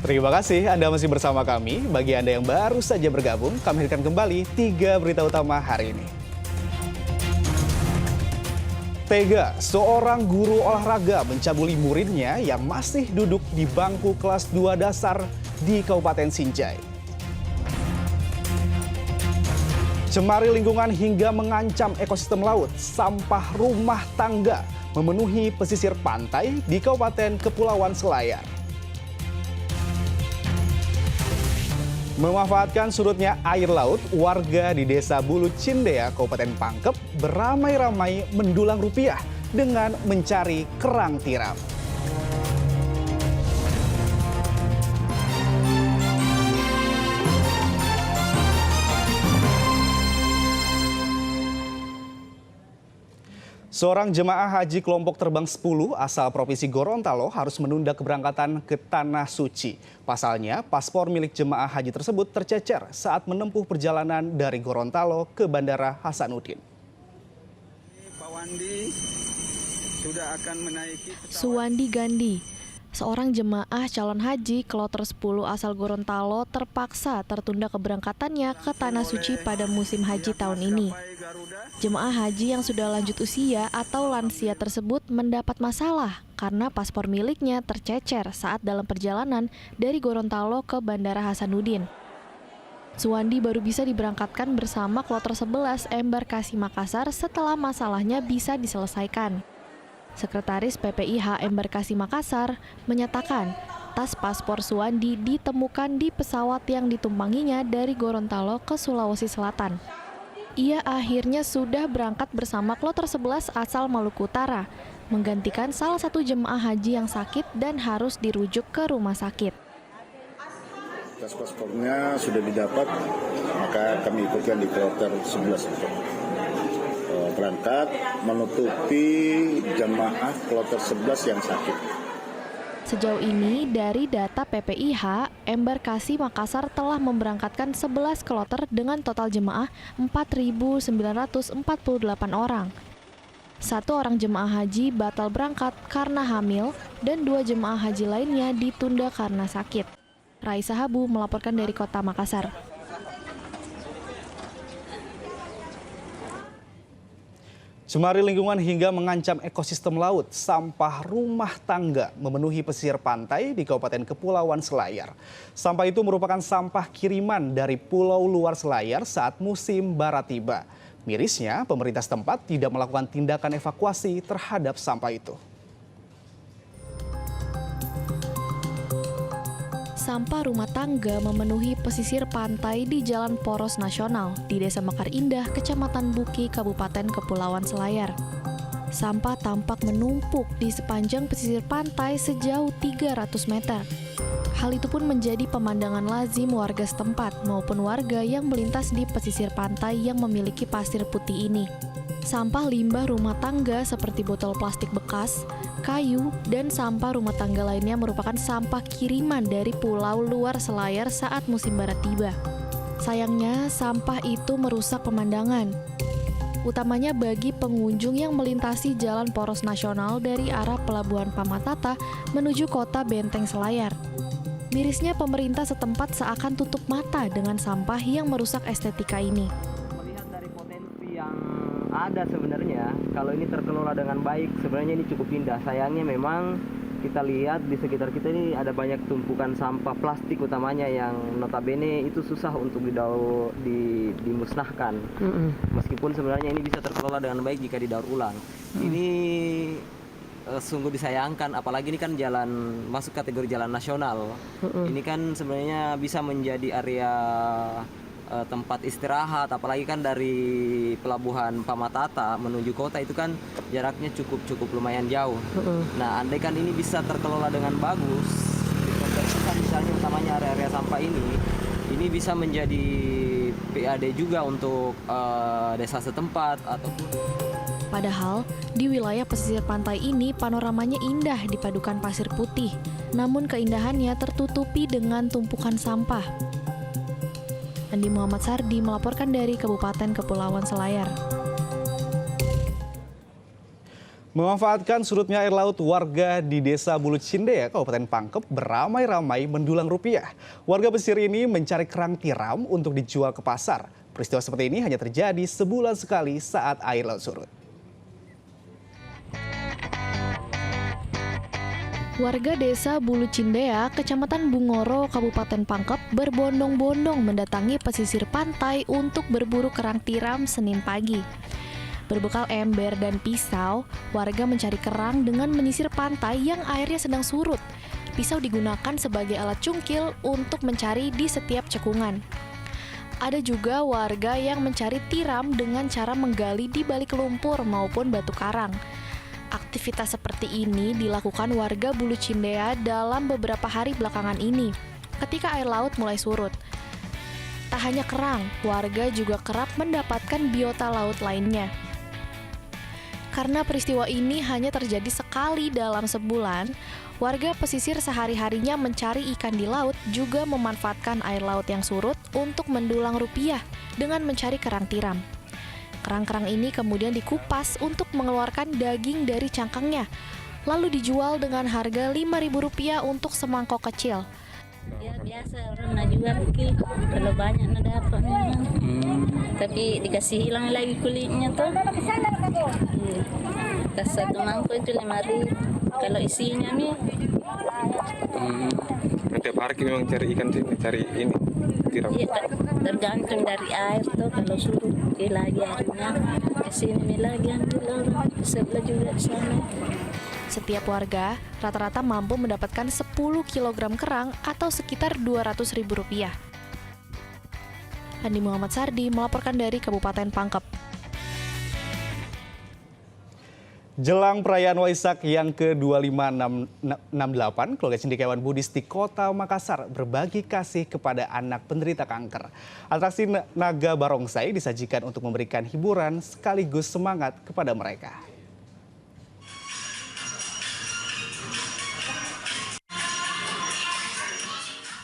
Terima kasih Anda masih bersama kami. Bagi Anda yang baru saja bergabung, kami hadirkan kembali 3 berita utama hari ini. Tega, seorang guru olahraga mencabuli muridnya yang masih duduk di bangku kelas 2 dasar di Kabupaten Sinjai. Cemari lingkungan hingga mengancam ekosistem laut, sampah rumah tangga memenuhi pesisir pantai di Kabupaten Kepulauan Selayar. Memanfaatkan surutnya air laut, warga di Desa Bulu Cindea, Kabupaten Pangkep beramai-ramai mendulang rupiah dengan mencari kerang tiram. Seorang jemaah haji kelompok terbang 10 asal Provinsi Gorontalo harus menunda keberangkatan ke Tanah Suci. Pasalnya, paspor milik jemaah haji tersebut tercecer saat menempuh perjalanan dari Gorontalo ke Bandara Hasanuddin. Pak Wandi sudah akan menaiki Suwandi Gandhi, seorang jemaah calon haji kloter 10 asal Gorontalo terpaksa tertunda keberangkatannya ke Tanah Suci pada musim haji tahun ini. Jemaah haji yang sudah lanjut usia atau lansia tersebut mendapat masalah karena paspor miliknya tercecer saat dalam perjalanan dari Gorontalo ke Bandara Hasanuddin. Suwandi baru bisa diberangkatkan bersama kloter 11 Embarkasi Makassar setelah masalahnya bisa diselesaikan. Sekretaris PPIH Embarkasi Makassar menyatakan tas paspor Suwandi ditemukan di pesawat yang ditumpanginya dari Gorontalo ke Sulawesi Selatan. Ia akhirnya sudah berangkat bersama kloter 11 asal Maluku Utara, menggantikan salah satu jemaah haji yang sakit dan harus dirujuk ke rumah sakit. Tas paspornya sudah didapat, maka kami ikutkan di kloter 11 itu. Berangkat menutupi jemaah kloter 11 yang sakit. Sejauh ini, dari data PPIH, Embarkasi Makassar telah memberangkatkan 11 kloter dengan total jemaah 4.948 orang. 1 orang jemaah haji batal berangkat karena hamil dan 2 jemaah haji lainnya ditunda karena sakit. Raisa Habu melaporkan dari Kota Makassar. Cemari lingkungan hingga mengancam ekosistem laut, sampah rumah tangga memenuhi pesisir pantai di Kabupaten Kepulauan Selayar. Sampah itu merupakan sampah kiriman dari pulau luar Selayar saat musim barat tiba. Mirisnya, pemerintah setempat tidak melakukan tindakan evakuasi terhadap sampah itu. Sampah rumah tangga memenuhi pesisir pantai di Jalan Poros Nasional di Desa Mekar Indah, Kecamatan Buki, Kabupaten Kepulauan Selayar. Sampah tampak menumpuk di sepanjang pesisir pantai sejauh 300 meter. Hal itu pun menjadi pemandangan lazim warga setempat maupun warga yang melintas di pesisir pantai yang memiliki pasir putih ini. Sampah limbah rumah tangga seperti botol plastik bekas, kayu, dan sampah rumah tangga lainnya merupakan sampah kiriman dari pulau luar Selayar saat musim barat tiba. Sayangnya, sampah itu merusak pemandangan, utamanya bagi pengunjung yang melintasi Jalan Poros Nasional dari arah Pelabuhan Pamatata menuju kota Benteng Selayar. Mirisnya, pemerintah setempat seakan tutup mata dengan sampah yang merusak estetika ini. Melihat dari potensi yang ada sebenarnya, kalau ini terkelola dengan baik, sebenarnya ini cukup indah. Sayangnya memang kita lihat di sekitar kita ini ada banyak tumpukan sampah plastik utamanya yang notabene itu susah untuk dimusnahkan. Meskipun sebenarnya ini bisa terkelola dengan baik jika didaur ulang. Ini sungguh disayangkan, apalagi ini kan jalan masuk kategori jalan nasional. Ini kan sebenarnya bisa menjadi area tempat istirahat, apalagi kan dari Pelabuhan Pamatata menuju kota itu kan jaraknya cukup lumayan jauh. Nah, andai kan ini bisa terkelola dengan bagus, dikonversikan misalnya utamanya area-area sampah ini bisa menjadi PAD juga untuk desa setempat ataupun. Padahal, di wilayah pesisir pantai ini panoramanya indah dipadukan pasir putih, namun keindahannya tertutupi dengan tumpukan sampah. Andi Muhammad Sardi melaporkan dari Kabupaten Kepulauan Selayar. Memanfaatkan surutnya air laut, warga di Desa Bulu Cindea, Kabupaten Pangkep beramai-ramai mendulang rupiah. Warga pesisir ini mencari kerang tiram untuk dijual ke pasar. Peristiwa seperti ini hanya terjadi sebulan sekali saat air laut surut. Warga Desa Bulu Cindea, Kecamatan Bungoro, Kabupaten Pangkep berbondong-bondong mendatangi pesisir pantai untuk berburu kerang tiram Senin pagi. Berbekal ember dan pisau, warga mencari kerang dengan menyisir pantai yang airnya sedang surut. Pisau digunakan sebagai alat cungkil untuk mencari di setiap cekungan. Ada juga warga yang mencari tiram dengan cara menggali di balik lumpur maupun batu karang. Aktivitas seperti ini dilakukan warga Bulu Cindea dalam beberapa hari belakangan ini, ketika air laut mulai surut. Tak hanya kerang, warga juga kerap mendapatkan biota laut lainnya. Karena peristiwa ini hanya terjadi sekali dalam sebulan, warga pesisir sehari-harinya mencari ikan di laut juga memanfaatkan air laut yang surut untuk mendulang rupiah dengan mencari kerang tiram. Kerang-kerang ini kemudian dikupas untuk mengeluarkan daging dari cangkangnya, lalu dijual dengan harga Rp5.000 untuk semangkok kecil. Ya biasa orang nak jual mungkin kalau banyak nak dapat memang. Tapi dikasih hilang lagi kulitnya tuh. Tas satu mangkok itu 5.000. Kalau isinya nih. Tiap hari memang cari ikan sih, cari ini tiram. Iya, tergantung dari air tuh kalau surut lagi airnya kesini lagi ambil orang sebelah juga di sana. Setiap warga rata-rata mampu mendapatkan 10 kg kerang atau sekitar Rp200.000. Andi Muhammad Sardi melaporkan dari Kabupaten Pangkep. Jelang perayaan Waisak yang ke-2568, keluarga cendekiawan Buddhis di Kota Makassar berbagi kasih kepada anak penderita kanker. Atraksi Naga Barongsai disajikan untuk memberikan hiburan sekaligus semangat kepada mereka.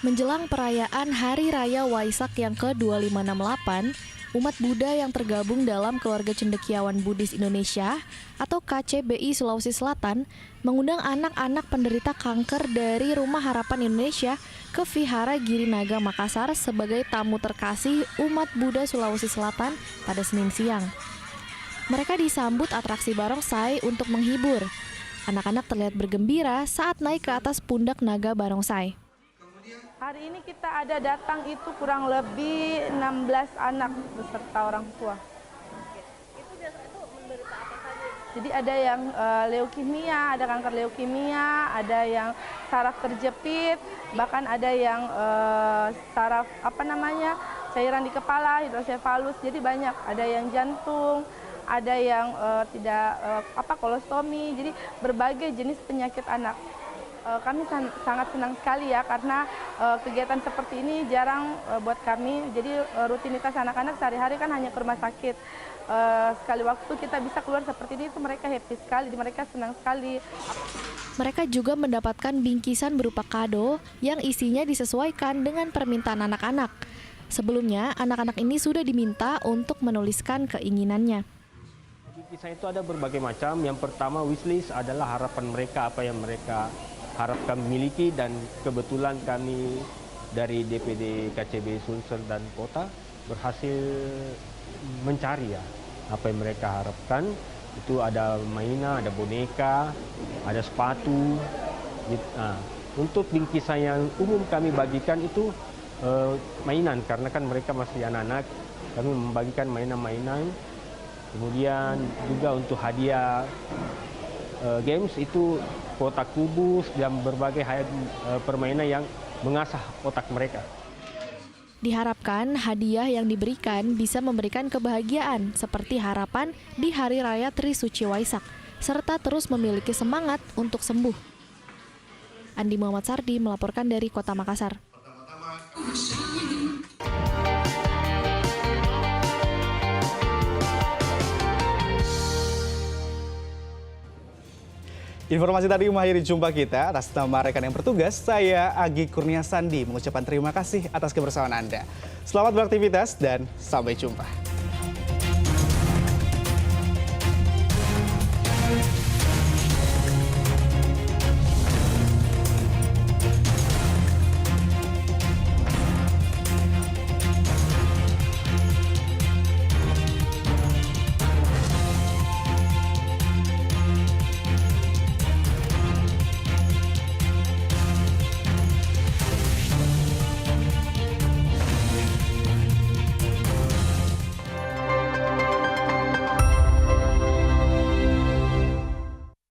Menjelang perayaan Hari Raya Waisak yang ke-2568, umat Buddha yang tergabung dalam Keluarga Cendekiawan Buddhis Indonesia atau KCBI Sulawesi Selatan mengundang anak-anak penderita kanker dari Rumah Harapan Indonesia ke Vihara Girinaga Makassar sebagai tamu terkasih umat Buddha Sulawesi Selatan pada Senin siang. Mereka disambut atraksi barongsai untuk menghibur. Anak-anak terlihat bergembira saat naik ke atas pundak naga barongsai. Hari ini kita ada datang itu kurang lebih 16 anak beserta orang tua. Itu menderita apa saja? Jadi ada yang leukemia, ada kanker leukemia, ada yang saraf terjepit, bahkan ada yang saraf cairan di kepala, hidrosefalus. Jadi banyak, ada yang jantung, ada yang kolostomi. Jadi berbagai jenis penyakit anak. Kami sangat senang sekali ya karena kegiatan seperti ini jarang buat kami. Jadi rutinitas anak-anak sehari-hari kan hanya ke rumah sakit. Sekali waktu kita bisa keluar seperti ini itu mereka happy sekali, mereka senang sekali. Mereka juga mendapatkan bingkisan berupa kado yang isinya disesuaikan dengan permintaan anak-anak. Sebelumnya, anak-anak ini sudah diminta untuk menuliskan keinginannya. Bingkisan itu ada berbagai macam. Yang pertama wishlist adalah harapan mereka, apa yang mereka harapkan miliki, dan kebetulan kami dari DPD KCB Sulsel dan Kota berhasil mencari ya apa yang mereka harapkan. Itu ada mainan, ada boneka, ada sepatu. Untuk bingkisan yang umum kami bagikan itu mainan, karena kan mereka masih anak-anak. Kami membagikan mainan-mainan. Kemudian juga untuk hadiah games itu kotak kubus dan berbagai permainan yang mengasah otak mereka. Diharapkan hadiah yang diberikan bisa memberikan kebahagiaan seperti harapan di Hari Raya Trisuci Waisak, serta terus memiliki semangat untuk sembuh. Andi Muhammad Sardi melaporkan dari Kota Makassar. Informasi tadi mengakhiri jumpa kita. Atas nama rekan yang bertugas, saya Agi Kurnia Sandi mengucapkan terima kasih atas kebersamaan Anda. Selamat beraktivitas dan sampai jumpa.